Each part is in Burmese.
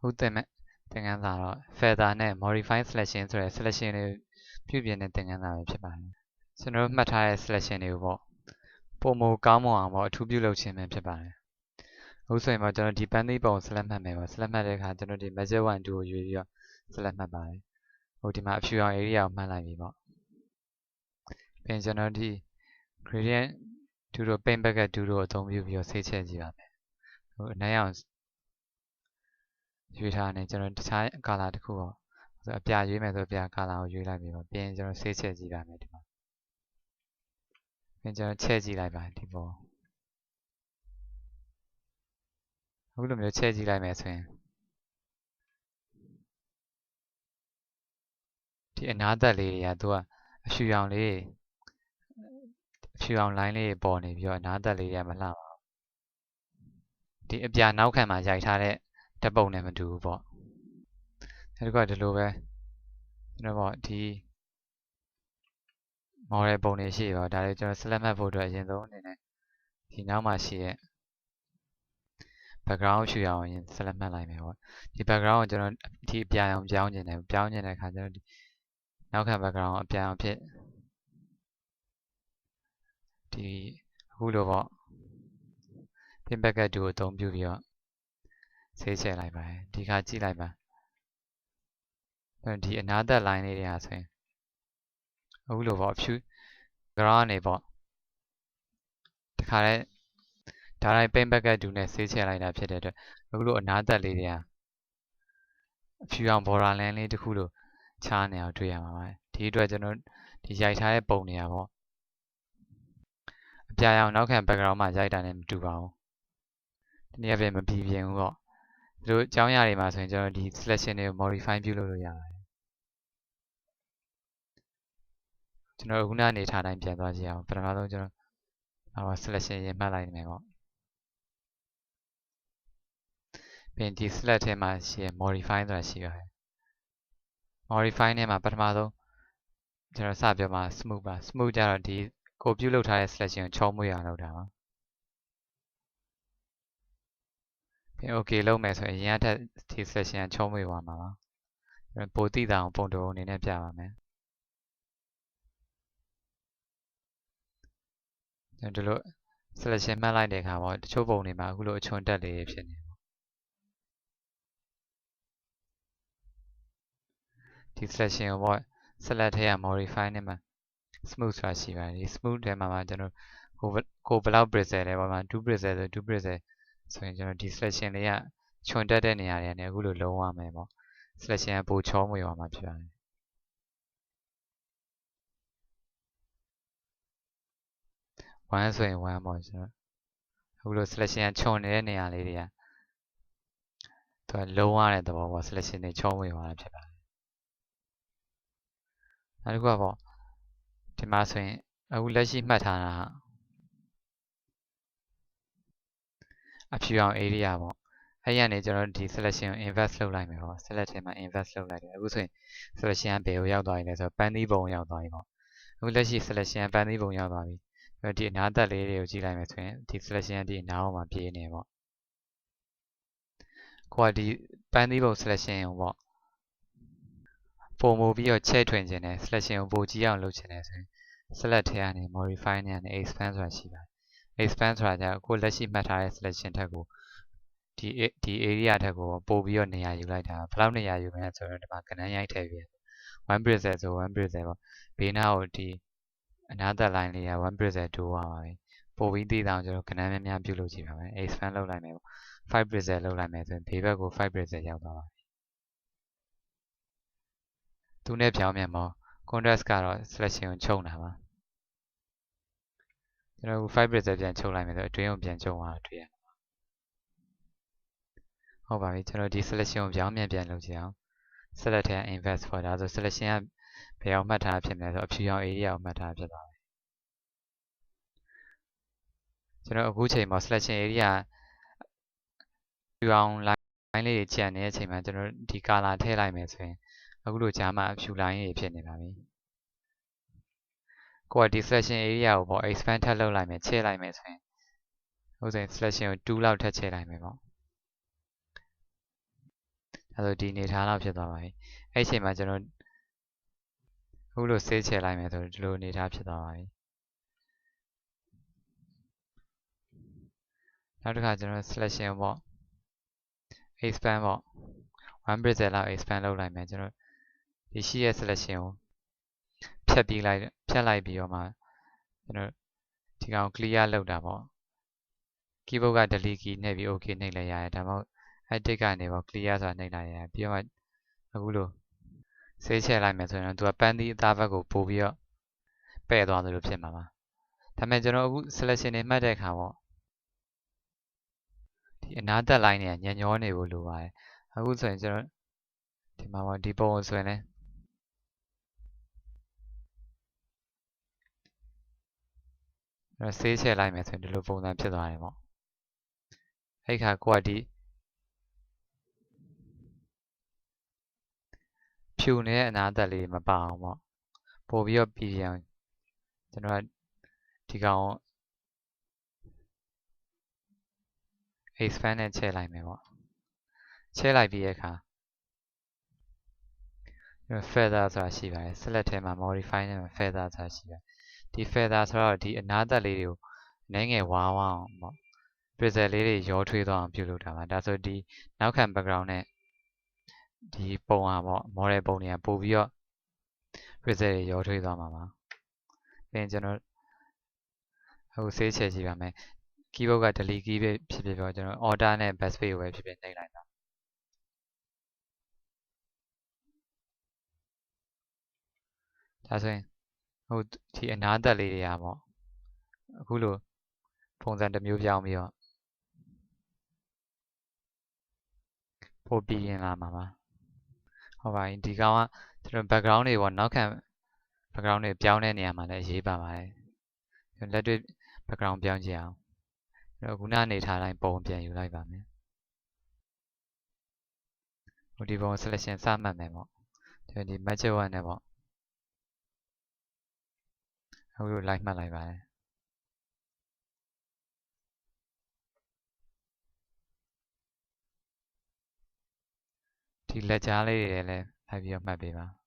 ဟုတ်တယ်မဲ့သင်ခန်းစာတော့ feather နဲ့ modify selection ဆိုတဲ့ selection တွေပြုပြင်တဲ့သင်ခန်းစာပဲဖြစ်ပါတယ်ကျွန်တော်တို့မှတ်ထားတဲ့ selection တွေကိုပေါ့ပုံမကောင်းမွန်အောင်ပေါ့အထူးပြုလုပ်ခြင်းပဲဖြစ်ပါတယ်အခုဆိုရင်ပေါ့ကျွန်တော်ဒီပန်းသီးပုံ select မှတ်မယ်ပေါ့ select မှတ်တဲ့အခါကျွန်တော်ဒီ measure 1 2ကိုရွေးပြီးတော့ select မှတ်ပါတယ်ဟိုဒီမှာအဖြူရောင် area ကိုမှတ်လိုက်ပြီပေါ့ပြီးရင်ကျွန်တော်ဒီ gradient 2တို့ paint bucket 2တို့အသုံးပြုပြီးတော့ဆေးချက်ကြည့်ပါမယ်ဟိုအနည်းအောင်ရွေးထားတယ်ကျွန်တော်တခြား color တစ်ခုပေါ့ဆိုအပြရွေးမယ်ဆိုအပြ color ကိုရွေးလိုက်ပြီပေါ့ပြီးရင်ကျွန်တော်ဆေးချက်ကြည့်ပါမယ်ဒီမှာပြီးရင်ကျွန်တော်ချက်ကြည့်လိုက်ပါဒီပေါ်အခုလိုမျိုးချက်ကြည့်လိုက်မယ်ဆိုရင်ဒီအနားသက်လေးတွေကသူကအဖြူရောင်လေးအဖြူရောင် line လေးပေါ်နေပြီးတော့အနားသက်လေးတွေကမလှပါဘူးဒီအပြနောက်ခံမှာရိုက်ထားတဲ့ဓာတ်ပုံနဲ့မတူဘူးပေါ့အဲဒီကဒီလိုပဲကျွန်တော်ပေါ့ဒီ model ပုံတွေရှိပါဒါလေးကျွန်တော် select မှတ်ဖို့အတွက်အရင်ဆုံးအနေနဲ့ဒီနောက်မှာရှိတဲ့ background ဖြူအောင်ရင် select မှတ်လိုက်မယ်ပေါ့ဒီ background ကိုကျွန်တော်ဒီအပြာရောင်ပြောင်းခြင်းတယ်ပြောင်းခြင်းတဲ့အခါကျွန်တော်ဒီနောက်ခံ background ကိုအပြာရောင်ဖြစ်ဒီအခုလိုပေါ့ paint bucket 2ကိုအသုံးပြုပြီးတော့ဆေးချက်လိုက်ပါတယ်ဒီခါကြည့်လိုက်ပါဒီအနားသက် line လေးတွေဟာဆိုရင်အခုလိုပေါ့ဖြူ background ကနေပေါ့တခါတည်းဒါတိုင်း paint bucket 2နဲ့ဆေးချက်လိုက်တာဖြစ်တဲ့အတွက်အခုလိုအနားသက်လေးတွေဟာအဖြူရောင် border line လေးတစ်ခုလိုခြားနေအောင်တွေ့ရမှာပါဒီအတွက်ကျွန်တော်ဒီရိုက်ထားတဲ့ပုံတွေကပေါ့အပြာရောင်နောက်ခံ background မှာရိုက်တာနဲ့မတူပါဘူးဒီနေ့အပြင်မပြီးပြင်းဘူးပေါ့ဒီလိုအကြောင်းအရာတွေမှာဆိုရင်ကျွန်တော်ဒီ selection တွေကို modify ပြုလုပ်လို့ရပါတယ်ကျွန်တော်ခုနအနေထားတိုင်းပြန်သွားကြည့်အောင်ပထမဆုံးကျွန်တော်selection ရေးမှတ်လိုက်မယ်ပေါ့ပြီးရင်ဒီ select ထဲမှာရှိရ modify ဆိုတာရှိပါတယ် modify နဲ့မှာပထမဆုံးကျွန်တော်စပြောမှာ smooth ပါ smooth ကြတော့ဒီကိုပြုလုပ်ထားတဲ့ selection ကိုချောမွေ့အောင်လုပ်တာပါပြီး okay လုပ်မယ်ဆိုရင်အရင်ကထက်ဒီ selection ကချောမွေ့သွားမှာပါပိုသိတာအောင်ပုံတုံအနေနဲ့ပြပါမယ်ဒီလို selection မှတ်လိုက်တဲ့အခါပေါ့တချို့ပုံတွေမှာအခုလိုအချွန်တက်လေးဖြစ်နေဒီ selection ကိုပေါ့ select ထဲက modify နဲ့မှာ smooth ဆိုတာရှိပါတယ်ဒီ smooth ထဲမှာကျွန်တော်ကိုဘယ်လောက် pixel လဲပေါ့မှာ2 pixel ဆို2 pixel ဆိုရင်ကျွန်တော်ဒီ selection လေးကချွန်တက်တဲ့နေရာတွေနဲ့အခုလိုလုံးဝမယ်ပေါ့ selection ကပိုချောမွေ့သွားမှာဖြစ်ပါတယ်1ဆိုရင်1ပေါ့ကျွန်တော်အခုလို selection ကချွန်နေတဲ့နေရာလေးတွေကသူကလုံးဝတဲ့သဘောပေါ့ selection တွေချောမွေ့သွားတာဖြစ်ပါတယ်နောက်တစ်ခုကပေါ့ဒီမှာဆိုရင်အခုလက်ရှိမှတ်ထားတာအဖြူအောင် area ပေါ့အဲ့ရနေကျွန်တော်ဒီ selection ကို invert လုပ်လိုက်မယ်ပေါ့ select ထဲမှာ invert လုပ်လိုက်တယ်အခုဆိုရင် selection ကဘယ်ကိုရောက်သွားပြီလဲဆိုတော့ပန်းသီးပုံရောက်သွားပြီပေါ့အခုလက်ရှိ selection ကပန်းသီးပုံရောက်သွားပြီဒီအနားသက်လေးတွေကိုကြည့်လိုက်မယ်ဆိုရင်ဒီ selection ကဒီအနားအောက်မှာပြေးနေပေါ့ကိုကဒီပန်းသီးပုံ selection ကိုပေါ့ပုံမူပြီးတော့ချဲ့ထွင်ခြင်းနဲ့ selection ကိုပိုကြည့်အောင်လုပ်ခြင်းနဲ့ဆိုရင် select ထဲကနေ modify နဲ့ expand ဆိုတာရှိပါတယ် expand ဆိုတာကြကိုလက်ရှိမှတ်ထားတဲ့ selection ထက်ကိုဒီ area ထက်ကိုပို့ပြီးတော့နေရာယူလိုက်တာဘယ်လောက်နေရာယူမလဲဆိုတော့ဒီမှာကဏ္ဍရိုက်ထည့်ပြီး1 pixel ဆို1 pixel ပေါ့ဘေးနားကိုဒီအနားသက် line လေးက1 pixel တိုးသွားပါပြီပို့ပြီးသိအောင်ကျွန်တော်ကဏ္ဍများများပြုလုပ်ကြည့်ပါမယ် expand လုပ်လိုက်မယ်ပေါ့5 pixel လုပ်လိုက်မယ်ဆိုရင်ဘေးဘက်ကို5 pixel ရောက်သွားပါပြီသူနဲ့ပြောင်းမြန်ပေါ့ contrast ကတော့ selection ကိုချုပ်တာပါကျွန်တော်5 pixel ပြန်ချုပ်လိုက်မယ်ဆိုအတွင်းကိုပြန်ချုပ်သွားတာတွေ့ရဟုတ်ပါပြီကျွန်တော်ဒီ selection ကိုပြောင်းမြန်ပြန်လုပ်ကြည့်အောင် select ထဲ invert ခေါ်တာဆို selection ကဘယ်အောင်မှတ်ထားဖြစ်မလဲဆိုအဖြူရောင် area ကိုမှတ်ထားဖြစ်သွားပြီကျွန်တော်အခုချိန်မှာ selection area ဖြူရောင် line လေးတွေကျန်နေတဲ့အချိန်မှာကျွန်တော်ဒီ color ထည့်လိုက်မယ်ဆိုရင်အခုလိုကြားမှာအဖြူ line တွေဖြစ်နေပါပြီကိုကဒီ selection area ကိုပေါ့ expand ထပ်လုပ်လိုက်မယ်ချဲ့လိုက်မယ်ဆိုရင်ဟုတ်ဆိုရင် selection ကို2လောက်ထပ်ချဲ့လိုက်မယ်ပေါ့ ဒါဆိုဒီအနေထားလောက်ဖြစ်သွားပါပြီအဲ့အချိန်မှာကျွန်တော်အခုလို save ချလိုက်မယ်ဆိုဒီလိုအနေထားဖြစ်သွားပါပြီနောက်တစ်ခါကျွန်တော် selection ပေါ့ expand ပေါ့ 1 pixel လောက် expand လုပ်လိုက်မယ်ကျွန်တော်ဒီရှိရဲ့ selection ကိုဖြတ်လိုက်ပြီးတော့မှကျွန်တော်ဒီကောင် clear လုပ်တာပေါ့ keyboard က delete key နှိပ်ပြီး okay နှိပ်လိုက်ရတယ်ဒါမှမဟုတ် edit ကနေပေါ့ clear ဆိုတာနှိပ်လိုက်ရတယ်ပြီးတော့မှအခုလို save ချလိုက်မယ်ဆိုရင်တော့သူကပန်းသီးအသားဘက်ကိုပို့ပြီးတော့ပဲ့သွားသလိုဖြစ်မှာပါဒါပေမဲ့ကျွန်တော်အခု selection တွေမှတ်တဲ့အခါပေါ့ဒီအနားသက် line တွေကညံ့ညောနေဖို့လိုပါတယ်အခုဆိုရင်ကျွန်တော်ဒီမှာပေါ့ဒီပုံကိုဆိုရင်လည်းဆေးချလိုက်မယ်ဆိုရင်ဒီလိုပုံစံဖြစ်သွားတယ်ပေါ့အဲ့ခါကိုကဒီဖြူနေတဲ့အနားသက်လေးမပါအောင်ပေါ့ပို့ပြီးတော့ပြီးပြန်ကျွန်တော်ကဒီကောင် expand နဲ့ချဲ့လိုက်မယ်ပေါ့ချဲ့လိုက်ပြီးရဲ့အခါfeather ဆိုတာရှိပါတယ် select ထဲမှာ modify နဲ့ feather ဆိုတာရှိပါတယ်ဒီ feather ဆိုတော့ဒီအနားသက်လေးတွေကိုနည်းငယ်ဝါးအောင်ပေါ့ pixel လေးတွေရောထွေးသွားအောင်ပြုလုပ်တာပါဒါဆိုဒီနောက်ခံ background နဲ့ဒီပုံဟာပေါ့ model ပုံတွေကပို့ပြီးတော့ pixel တွေရောထွေးသွားမှာပါပြီးရင်ကျွန်တော်အခု save ချဲ့ကြည့်ပါမယ် keyboard က delete key ပဲဖြစ်ဖြစ်ပေါ့ကျွန်တော် order နဲ့ backspace ကိုပဲဖြစ်ဖြစ်နှိပ်လိုက်တာဒါဆိုရင်ဟိုဒီအနားသက်လေးတွေကပေါ့အခုလိုပုံစံတစ်မျိုးပြောင်းပြီးတော့ပို့ပြီးရင်လာမှာပါဟုတ်ပါပြီဒီကောင်ကကျွန်တော် background တွေပေါ့နောက်ခံ background တွေပြောင်းတဲ့နေရာမှာလည်းအရေးပါပါတယ်လက်တွေ့ background ပြောင်းကြည့်အောင်ခုနအနေထားတိုင်းပုံပြန်ယူလိုက်ပါမယ်ဟိုဒီပုံ selection စမှတ်မယ်ပေါ့ဒီ magic wand နဲ့ပေါ့အခုလိုလိုက်မှတ်လိုက်ပါတယ်ဒီလက်ကြားလေးတွေလည်းလိုက်ပြီးတော့မှတ်ပေးပါ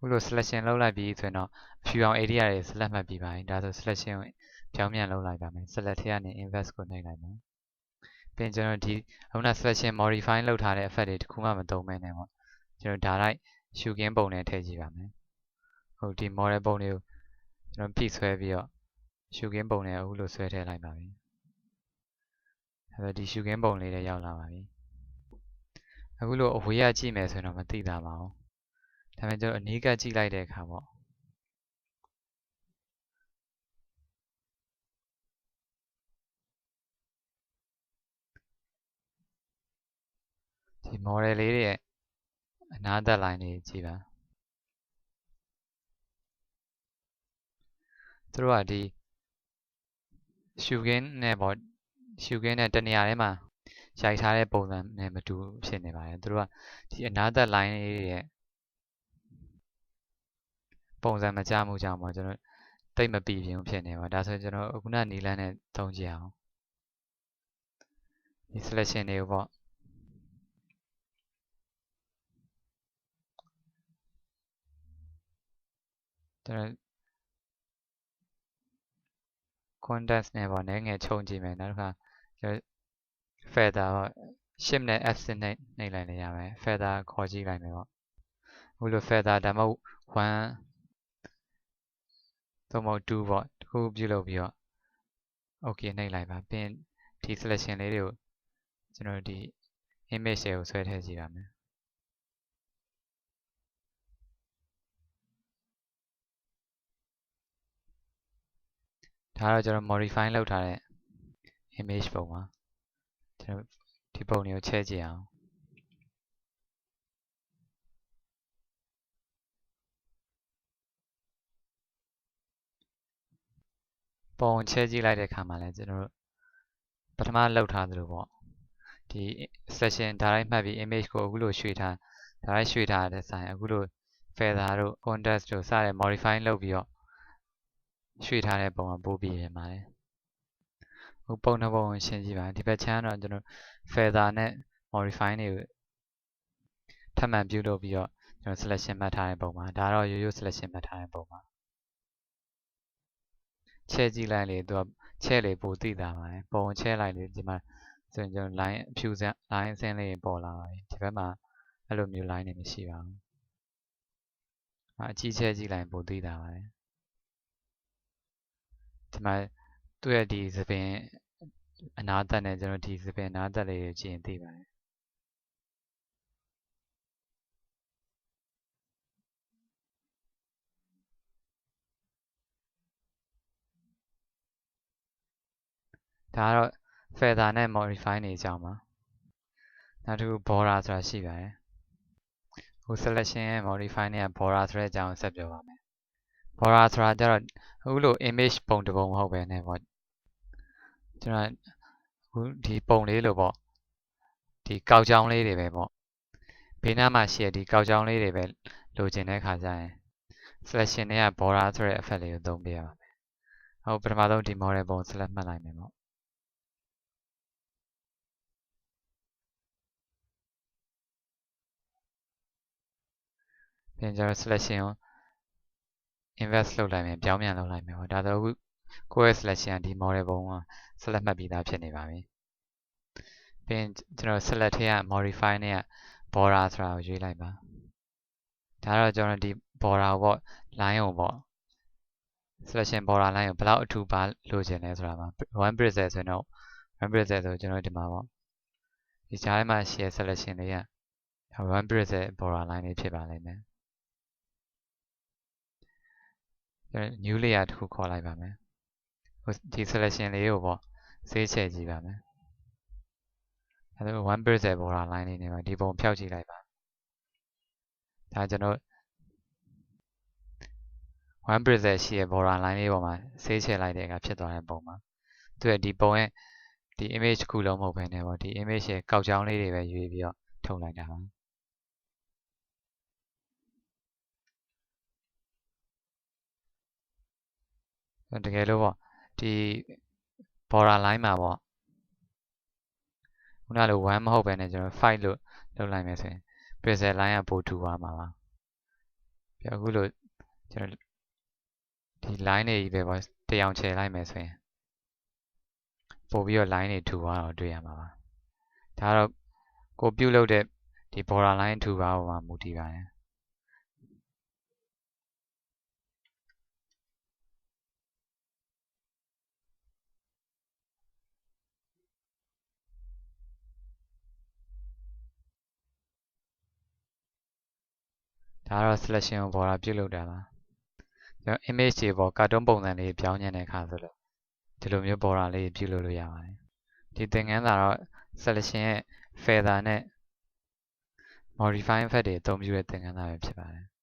ခုလို selection လုပ်လိုက်ပြီးဆိုရင်တော့အဖြူအောင် area တွေ select မှတ်ပြီးပါပြီဒါဆို selection ကိုပြောင်းပြန်လုပ်လိုက်ပါမယ် select ထဲကနေ invert ကိုနှိပ်လိုက်ပါပြီးရင်ကျွန်တော်ဒီအခုန selection modify လုပ်ထားတဲ့ effect တွေတခုမှမသုံးမဲနဲ့ပေါ့ကျွန်တော်ဒါလိုက်ရှုခင်းပုံနဲ့ထည့်ကြည့်ပါမယ်ဟုတ်ဒီ model ပုံတွေကိုကျွန်တော်ဖိဆွဲပြီးတော့ရှုခင်းပုံနဲ့အခုလိုဆွဲထည့်လိုက်ပါပြီအဲ့တော့ဒီရှုခင်းပုံလေးတွေရောက်လာပါပြီအခုလိုအဝေးကကြည့်မယ်ဆိုရင်တော့မသိတာပါဘူးဒါပေမဲ့ကျွန်တော်အနီးကကြည့်လိုက်တဲ့အခါပေါ့ဒီ model လေးတွေရဲ့အနားသက် line တွေကြည့်ပါသူတို့ကဒီရှုခင်းနဲ့ပေါ့ရှုခင်းနဲ့တနေရာထဲမှာရိုက်ထားတဲ့ပုံစံနဲ့မတူဖြစ်နေပါတယ်သူတို့ကဒီအနားသက် line လေးတွေရဲ့ပုံစံမကျမှုကြောင့်ပေါ့ကျွန်တော်တိတ်မပြီးပြင်းဖြစ်နေပါဒါဆိုကျွန်တော်အခုနနီလန်းနဲ့သုံးကြည့်အောင်ဒီ selection တွေကိုပေါ့ကျွန်တော် context နဲ့ပေါ့နည်းငယ်ခြုံကြည့်မယ်နောက်တစ်ခါကျွန်တော် feather ပေါ့ shift နဲ့ f နဲ့နှိပ်လိုက်နေရမယ် feather ခေါ်ကြည့်လိုက်မယ်ပေါ့အခုလို feather ဒါမှမဟုတ်1သို့မဟုတ်2ပေါ့တခုပြုလုပ်ပြီးတော့ okay နှိပ်လိုက်ပါပြီးရင်ဒီ selection လေးတွေကိုကျွန်တော်ဒီ image တွေကိုဆွဲထည့်ကြည့်ပါမယ်ဒါတော့ကျွန်တော် modify လုပ်ထားတဲ့ image ပုံပါကျွန်တော်ဒီပုံတွေကိုချဲ့ကြည့်အောင် ပုံချဲကြည့်လိုက်တဲ့အခါမှာလည်းကျွန်တော်တို့ပထမလောက်ထားသလိုပေါ့ဒီ selection direct မှတ်ပြီး image ကိုအခုလိုရွှေ့ထား direct ရွှေ့ထားတဲ့ဆိုင်အခုလို feather တို့ contrast တို့စတဲ့ modify လုပ်ပြီးတော့ရွှေ့ထားတဲ့ပုံကပို့ပြီးရပါတယ်ဟိုပုံတစ်ပုံရှင်းကြည့်ပါဒီဘက်ချမ်းတော့ကျွန်တော် feather နဲ့ modify တွေကိုထပ်မံပြုလုပ်ပြီးတော့ကျွန်တော် selection မှတ်ထားတဲ့ပုံပါဒါတော့ရိုးရိုး selection မှတ်ထားတဲ့ပုံပါချဲကြည့်လိုက်လေသူကချဲလေပိုသိတာပါတယ်ပုံချဲလိုက်လေဒီမှာဆိုရင်ကျွန်တော် line အဖြူစမ်း line အစင်းလေးပေါ်လာပါပြီဒီဘက်မှာအဲ့လိုမျိုး line တွေမရှိပါဘူးအကြီးချဲကြည့်လိုက်ပိုသိတာပါတယ်ဒီမှာသူ့ရဲ့ဒီသပင်အနာသက်နဲ့ကျွန်တော်ဒီသပင်အနာသက်လေးကိုကြည့်ရင်သိပါတယ်ဒါကတော့ feather နဲ့ modify နေကြမှာနောက်တစ်ခု border ဆိုတာရှိပါတယ်ဟို selection ရဲ့ modify နဲ့ border ဆိုတဲ့အကြောင်းဆက်ပြောပါမယ် border ဆိုတာကျတော့အခုလို image ပုံတစ်ပုံမဟုတ်ပဲねပေါ့ကျွန်တော်အခုဒီပုံလေးလို့ပေါ့ဒီကောက်ကြောင်းလေးတွေပဲပေါ့ဘေးနားမှာရှိတဲ့ဒီကောက်ကြောင်းလေးတွေပဲလိုချင်တဲ့ခါကျရင် selection နဲ့က border ဆိုတဲ့ effect လေးကိုသုံးပေးရပါမယ်ဟုတ်ပထမဆုံးဒီ model ပုံ select မှတ်လိုက်မယ်ပေါ့ပြန်ကျတော့ selection ကို invert လုပ်လိုက်မယ်ပြောင်းပြန်လုပ်လိုက်မယ်ပေါ့ဒါတော့အခုကိုယ့်ရဲ့ selection ကဒီ model ပုံက select မှတ်ပြီးသားဖြစ်နေပါပြီပြီးရင်ကျွန်တော် select ထဲက modify နဲ့က border ဆိုတာကိုရွေးလိုက်ပါဒါတော့ကျွန်တော်ဒီ border ကိုပေါ့ line ကိုပေါ့ selection border line ကိုဘယ်လောက်အထူပါလိုချင်လဲဆိုတာမှာ1 pixel ဆိုရင်တော့1 pixel ဆိုကျွန်တော်ဒီမှာပေါ့ဒီကြားထဲမှာရှိတဲ့ selection လေးက1 pixel border line လေးဖြစ်ပါလိမ့်မယ်new layer တစ်ခုခေါ်လိုက်ပါမယ်ဒီ selection လေးကိုပေါ့ဆေးချဲ့ကြည့်ပါမယ်အဲဒါ1 pixel border line လေးနေပါဒီပုံဖြောက်ကြည့်လိုက်ပါဒါကျွန်တော်1 pixel ရှိတဲ့ border line လေးပေါ်မှာဆေးချဲ့လိုက်တဲ့အခါဖြစ်သွားတဲ့ပုံပါသူရဲ့ဒီပုံရဲ့ဒီ image ခုလုံးမဟုတ်ဘဲねပေါ့ဒီ image ရဲ့ကောက်ကြောင်းလေးတွေပဲရွေးပြီးတော့ထုတ်လိုက်တာပါတကယ်လို့ပေါ့ဒီ border line မှာပေါ့ခုနလို1မဟုတ်ဘဲねကျွန်တော်5လို့လုပ်လိုက်မယ်ဆိုရင် pixel line ကပိုထူသွားမှာပါပြီးအခုလို့ကျွန်တော်ဒီ line တွေကြီးပဲပေါ့တရားချယ်လိုက်မယ်ဆိုရင်ပို့ပြီးတော့ line တွေထူသွားတော့တွေ့ရမှာပါဒါတော့ကိုပြုတ်လုပ်တဲ့ဒီ border line ထူပါပေါ်မှာမူတည်ပါတယ်ဒါတော့ selection ကို border ပြုတ်လုပ်တာပါကျွန်တော် image တွေပေါ့ cartoon ပုံစံလေးပြောင်းနေတဲ့အခါဆိုလို့ဒီလိုမျိုး border လေးပြုတ်လုပ်လို့ရပါတယ်ဒီသင်ခန်းစာတော့ selection ရဲ့ feather နဲ့ modify effect တွေအသုံးပြုတဲ့သင်ခန်းစာပဲဖြစ်ပါတယ်